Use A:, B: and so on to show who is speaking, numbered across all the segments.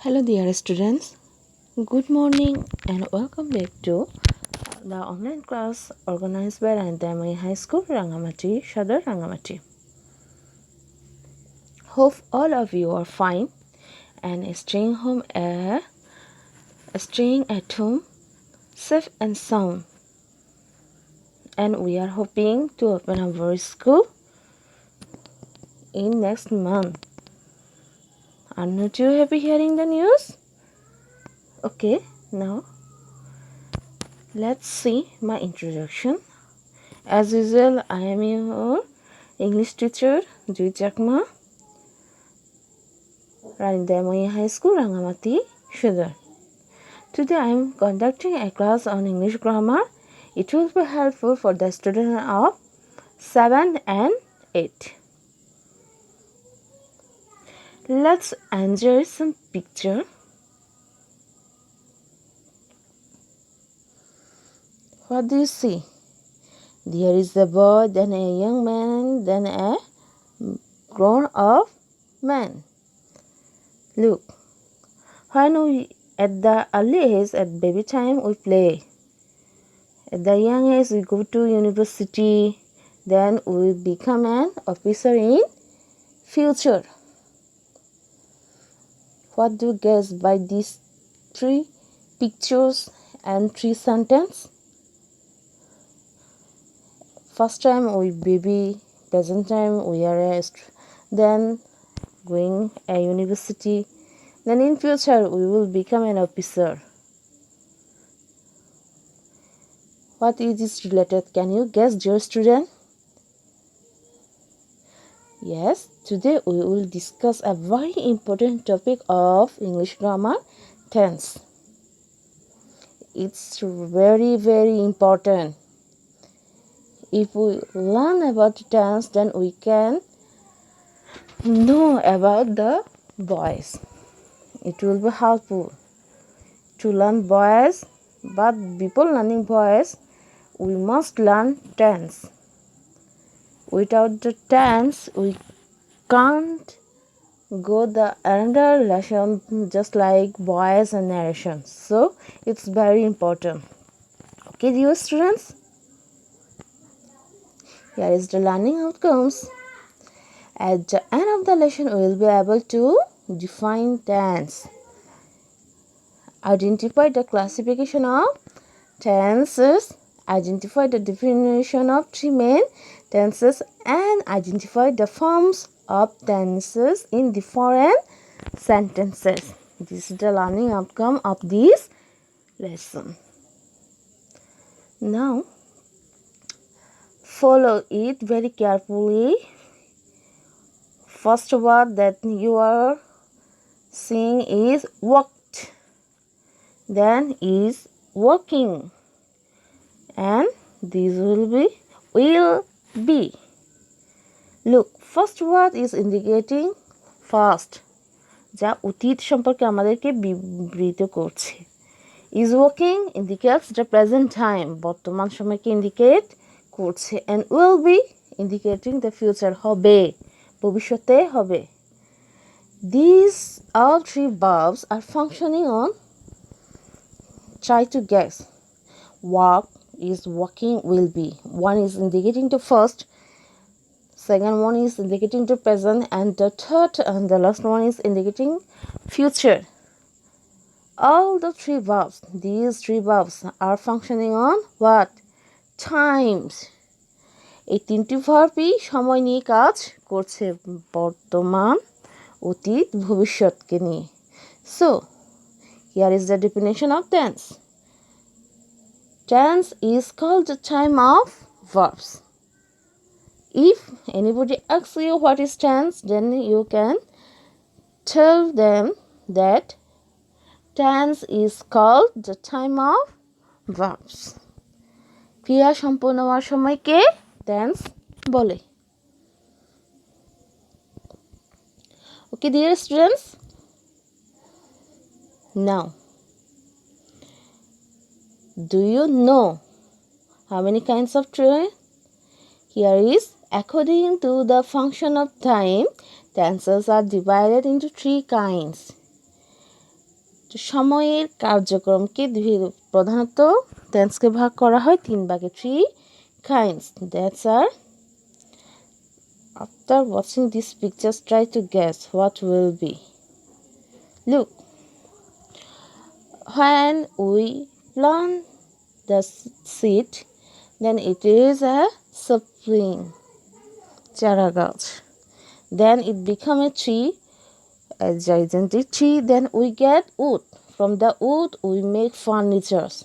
A: Hello dear students, good morning and welcome back to the online class organized by Dayamoyee High School, Rangamati, Shadar, Rangamati. Hope all of you are fine and staying at home safe and sound. And we are hoping to open our school in next month. Are not you happy hearing the news? Okay, now let's see my introduction. As usual, I am your English teacher, Jui Chakma, Rani Dayamoyee High School, Rangamati, Shadar. Today I am conducting a class on English grammar. It will be helpful for the students of 7 and 8. Let's enjoy some picture. What do you see? There is a boy, then a young man, then a grown-up man. Look, when we at the early age, at baby time, we play. At the young age, we go to university. Then we become an officer in future. What do you guess by these 3 pictures and 3 sentences? First time we baby, present time we are then going a university. Then in future we will become an officer. What is this related? Can you guess, dear student? Yes, today we will discuss a very important topic of English grammar, tense. It's very, very important. If we learn about tense, then we can know about the voice. It will be helpful to learn voice, but before learning voice, we must learn tense. Without the tense, we can't go the another lesson just like voice and narration. So it's very important. Okay, dear students, here is the learning outcomes. At the end of the lesson, we will be able to define tense, identify the classification of tenses, identify the definition of 3 main tenses, and identify the forms of tenses in different sentences. This is the learning outcome of this lesson. Now, follow it very carefully. First word that you are seeing is walked, then is walking, and this will be. Look, first word is indicating first, যা অতীত সম্পর্কে আমাদেরকে বিবৃত করছে. Is walking indicates the present time, বর্তমান সময়কে indicate করছে, and will be indicating the future, হবে, ভবিষ্যতে হবে. These all 3 verbs are functioning on, try to guess. Walk is walking, will be. One is indicating to first, second one is indicating to present, and the third and the last one is indicating future. All the 3 verbs, these 3 verbs are functioning on what? Times. এই 3টি ভার্বই সময় নিয়ে কাজ করছে, বর্তমান, অতীত, ভবিষ্যৎকে নিয়ে. So, here is the definition of tense. Tense is called the time of verbs. If anybody asks you what is tense, then you can tell them that tense is called the time of verbs. ক্রিয়া সম্পন্ন হওয়ার সময়কে tense বলে. Okay, dear students. Now, do you know how many kinds of train? Here is, according to the function of time, tenses are divided into 3 kinds. তো সময়ের কার্যক্রমকে প্রধানত টেন্সকে ভাগ করা হয় 3 ভাগে, 3 kinds. That's are. After watching these pictures, try to guess what will be. Look, when we plant the seed, then it is a sapling, chara gach. Then it become a tree, a gigantic tree. Then we get wood. From the wood we make furnitures.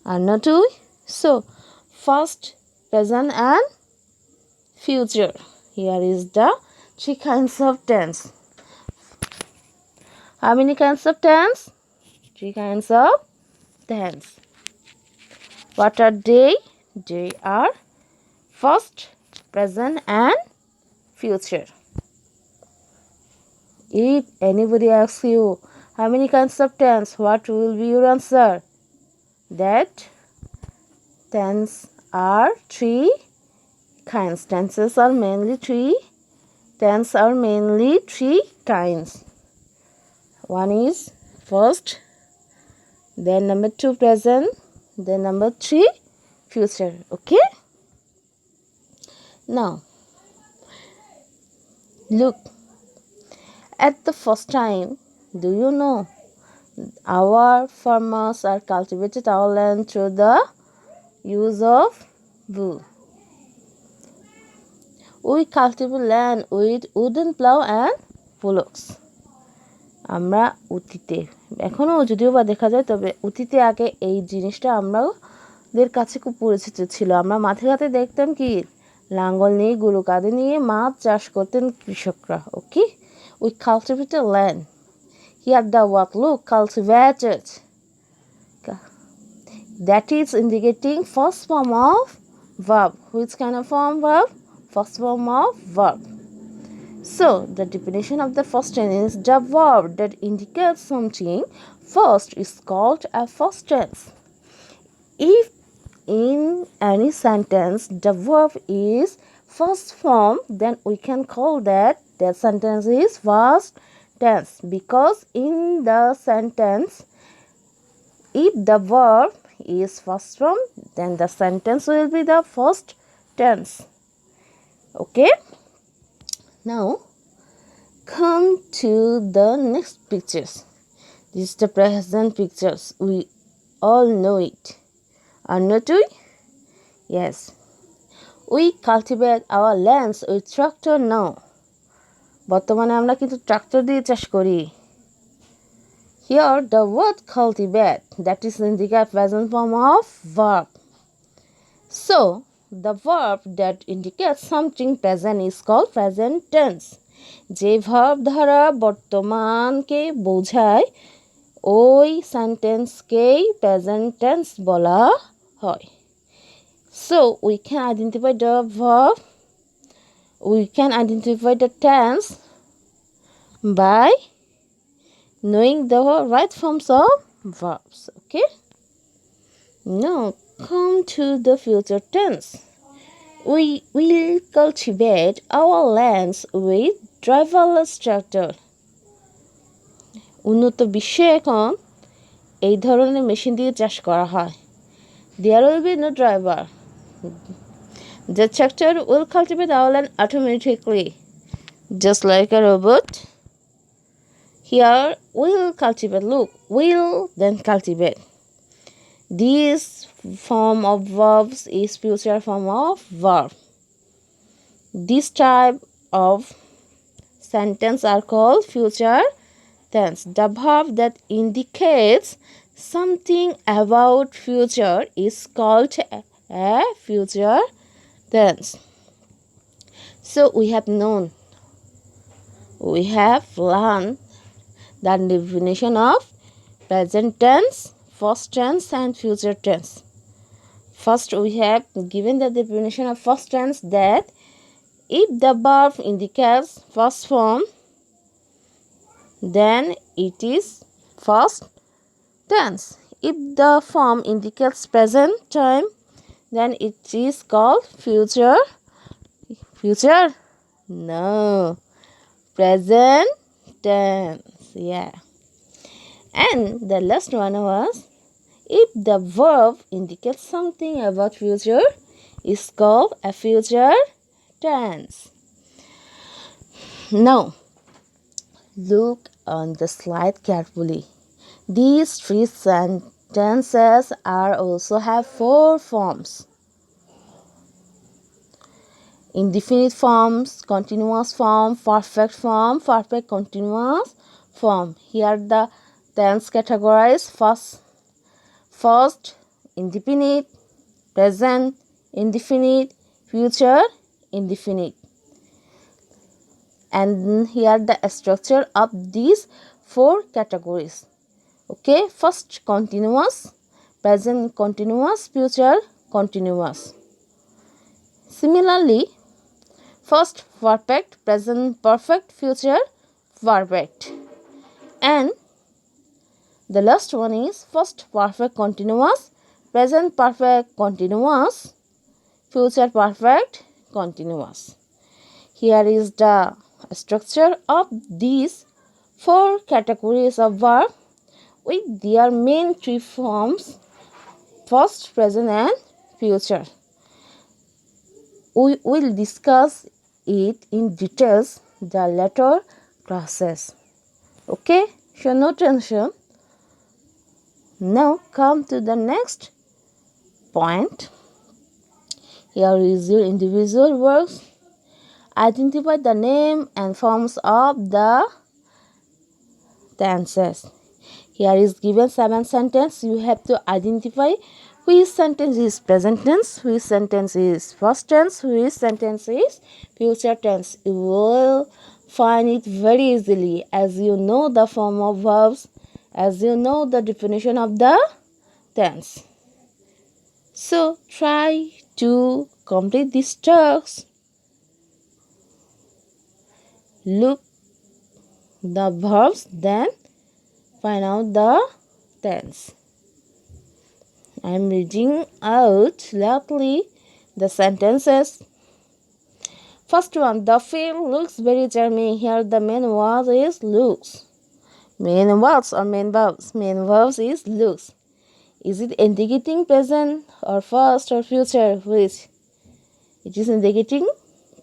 A: Are not we? So, past, present and future. Here is the 3 kinds of tense. How many kinds of tense? 3 kinds of tense. What are they? They are past, present and future. If anybody asks you how many kinds of tense, what will be your answer? That tense are 3 kinds. Tenses are mainly 3. Tense are mainly 3 kinds. One is first, then number 2 present, then number 3 future. Okay? Now, look. At the first time, do you know, our farmers are cultivated our land through the use of wool. We cultivate land with wooden plow and bullocks. আমরা অতীতে, এখনও যদিও বা দেখা যায়, তবে অতীতে আগে এই জিনিসটা আমাদের কাছে খুব পরিচিত ছিল। আমরা মাঠে ঘাটে দেখতাম কি লাঙ্গল নিয়ে, গরু কাঁধে নিয়ে মাছ চাষ করতেন কৃষকরা। ওকে, we cultivate land. Here the word look, cultivated. That is indicating first form of verb. Which kind of form verb? First form of verb. So, the definition of the first tense is the verb that indicates something first is called a first tense. If in any sentence the verb is first form, then we can call that sentence is first tense, because in the sentence, if the verb is first form, then the sentence will be the first tense. Okay? Now, come to the next pictures. This is the present pictures. We all know it. Are not we? Yes. We cultivate our lands with tractor now. বর্তমানে আমরা কিন্তু tractor দিয়ে চাষ করি। Here the word cultivate, that is indicate present form of verb. So, the verb that indicates something present is called present tense. যে verb দ্বারা বর্তমানকে বোঝায় ওই সেন্টেন্সকেই প্রেজেন্ট টেন্স বলা হয়। So, we can identify the verb, we can identify the tense by knowing the right forms of verbs. Okay? Now, come to the future tense. We will cultivate our lands with driverless tractor. উন্নত বিশ্বে এখন এই ধরনের machine দিয়ে চাষ করা হয়। There will be no driver. The tractor will cultivate our land automatically, just like a robot. Here, will cultivate. Look, will, then cultivate. This form of verbs is future form of verb. This type of sentence are called future tense. The verb that indicates something about future is called a future tense. So we have learned the definition of present tense, first tense and future tense. First, we have given the definition of first tense, that if the verb indicates first form, then it is first tense. If the form indicates present time, then it is called future. Future? No. Present tense. Yeah. And the last one was, if the verb indicates something about future, is called a future tense. Now, look on the slide carefully. These three sentences are also have four forms: indefinite forms, continuous form, perfect continuous form. Here the tense categorized: first indefinite, present indefinite, future indefinite. And here the structure of these four categories. Okay, first continuous, present continuous, future continuous. Similarly, first perfect, present perfect, future perfect. And the last one is first perfect continuous, present perfect continuous, future perfect continuous. Here is the structure of these four categories of verb with their main three forms: past, present and future. We will discuss it in details the later classes. Okay, so no tension. Now come to the next point. Here is your individual words. Identify the name and forms of the tenses. Here is given 7 sentences. You have to identify which sentence is present tense, which sentence is past tense, which sentence is future tense. You will find it very easily as you know the form of verbs, as you know the definition of the tense. So try to complete this task. Look the verbs, then find out the tense. I am reading out loudly the sentences. First one, the film looks very charming. Here the main word is looks. Main words or main verbs? Main verbs is looks. Is it indicating present or past or future? Which? It is indicating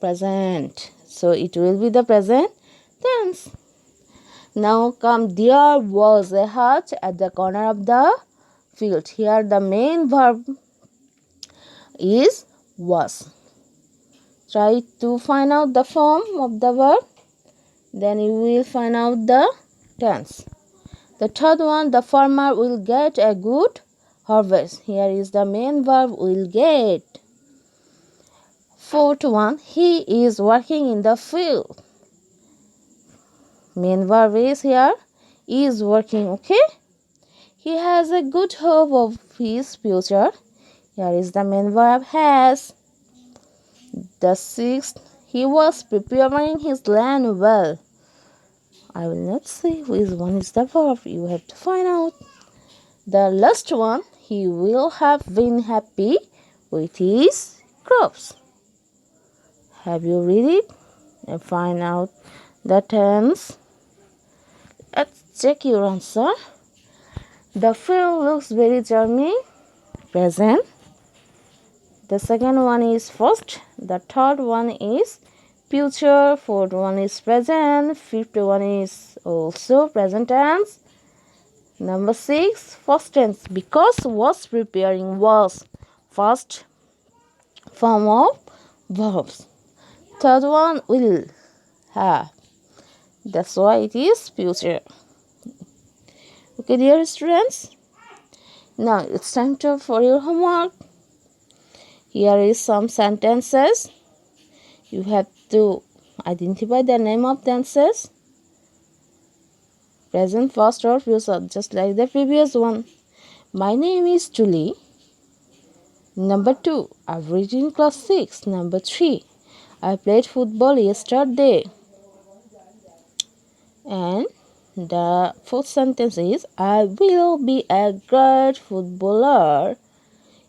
A: present. So it will be the present tense. Now come, there was a hut at the corner of the field. Here the main verb is was. Try to find out the form of the verb, then you will find out the tense. The third one, the farmer will get a good harvest. Here is the main verb, will get. Fourth one, he is working in the field. Main verb is here, is working. Okay, he has a good hope of his future. Here is the main verb, has. The sixth, he was preparing his land well. I will not say which one is the verb. You have to find out. The last one, he will have been happy with his crops. Have you read it and find out the tense? Let's check your answer. The field looks very charming. Present. The second one is first. The third one is future. Fourth one is present. Fifth one is also present tense. Number 6, first tense. Because was preparing was first form of verbs. Third one, will have. That's why it is future. Okay, dear students. Now it's time for your homework. Here is some sentences. You have to identify the name of tenses. Present, past or future, just like the previous one. My name is Julie. Number 2, I've read in class 6. Number 3, I played football yesterday. And the fourth sentence is, I will be a great footballer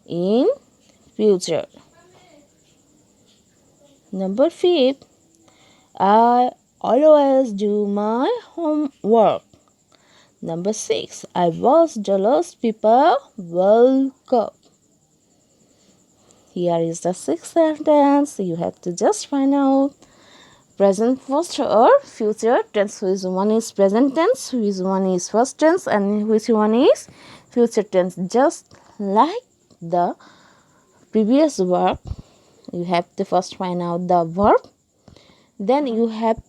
A: in future. Number 5, I always do my homework. Number 6. I was jealous people woke up. Here is the sixth sentence. You have to just find out present first or future tense. Which one is present tense, which one is first tense, and which one is future tense. Just like the previous verb, you have to first find out the verb. Then you have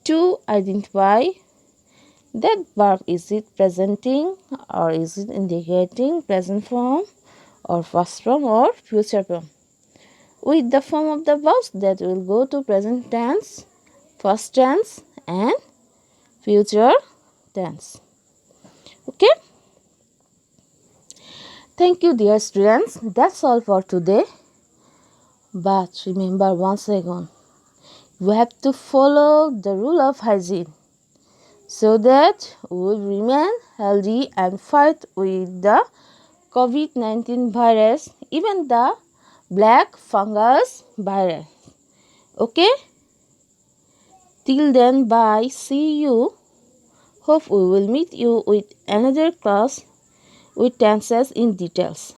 A: to identify that verb. Is it presenting or is it indicating present form or past form or future form? With the form of the verbs, that will go to present tense, first tense and future tense. Okay. Thank you, dear students. That's all for today. But remember once again, you have to follow the rule of hygiene so that we will remain healthy and fight with the COVID-19 virus, even the black fungus virus. Okay? Till then, bye. See you. Hope we will meet you with another class with tenses in details.